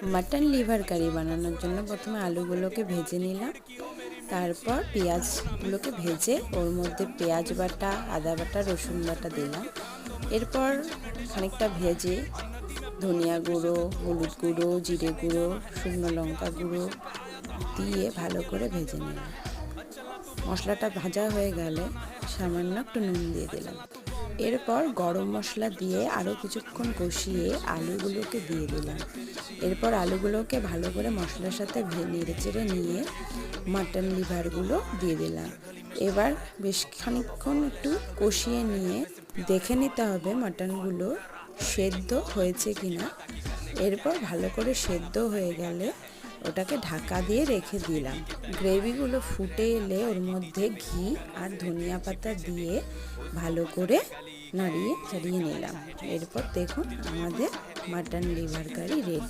Mutton liver কারি বানানোর জন্য প্রথমে আলুগুলোকে ভেজে নিলাম, তারপর পেঁয়াজগুলোকে ভেজে ওর মধ্যে পেঁয়াজ বাটা, আদা বাটা, রসুন বাটা দিলাম। এরপর খানিকটা ভেজে ধনিয়া গুঁড়ো, হলুদ গুঁড়ো, জিরে গুঁড়ো, শুকনো লঙ্কা গুঁড়ো দিয়ে ভালো করে ভেজে নিলাম। মশলাটা ভাজা হয়ে গেলে সামান্য একটু নুন দিয়ে দিলাম। এরপর গরম মশলা দিয়ে আরও কিছুক্ষণ কষিয়ে আলুগুলোকে দিয়ে দিলাম। এরপর আলুগুলোকে ভালো করে মশলার সাথে নেড়ে চেড়ে নিয়ে মাটন লিভারগুলো দিয়ে দিলাম। এবার বেশ খানিকক্ষণ একটু কষিয়ে নিয়ে দেখে নিতে হবে মাটনগুলো সেদ্ধ হয়েছে কিনা। এরপর ভালো করে সেদ্ধ হয়ে গেলে ওটাকে ঢাকা দিয়ে রেখে দিলাম। গ্রেভিগুলো ফুটে এলে ওর মধ্যে ঘি আর ধনিয়া পাতা দিয়ে ভালো করে নাড়িয়ে চাড়িয়ে নিলাম। এরপর দেখুন আমাদের মাটন লিভার কারি রেডি।